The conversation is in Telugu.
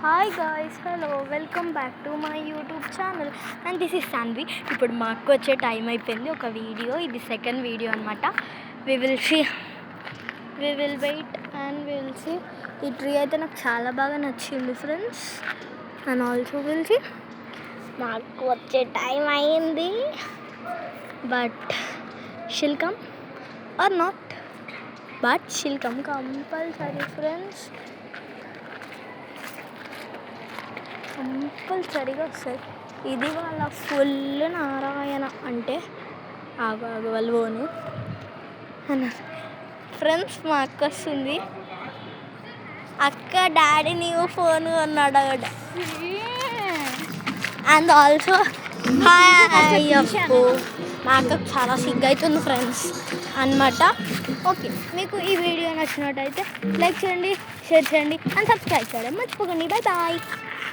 Hi guys, hello, welcome back to my YouTube channel and this is Saanvi. ఇప్పుడు మాకు వచ్చే టైం అయిపోయింది. ఒక వీడియో, ఇది సెకండ్ వీడియో అనమాట. We will wait and will see. ఈ ట్రీ అయితే నాకు చాలా బాగా నచ్చింది friends. And also will see. మాకు వచ్చే టైం అయింది, but she'll come or not, but she'll come compulsory friends. కంపల్సరీగా వస్తుంది. ఇది వాళ్ళ ఫుల్ నారాయణ అంటే ఆగవల్వోను అన్న ఫ్రెండ్స్. మా అక్క వస్తుంది. అక్క డాడీ నీవు ఫోన్ కొన్నాడు అండ్ ఆల్సో హాయ్ అప్పు. మా అక్కకు చాలా సిగ్గు అవుతుంది ఫ్రెండ్స్ అనమాట. ఓకే, మీకు ఈ వీడియో నచ్చినట్టయితే లైక్ చేయండి, షేర్ చేయండి అండ్ సబ్స్క్రైబ్ చేయడం మర్చిపోకండి. Bye bye.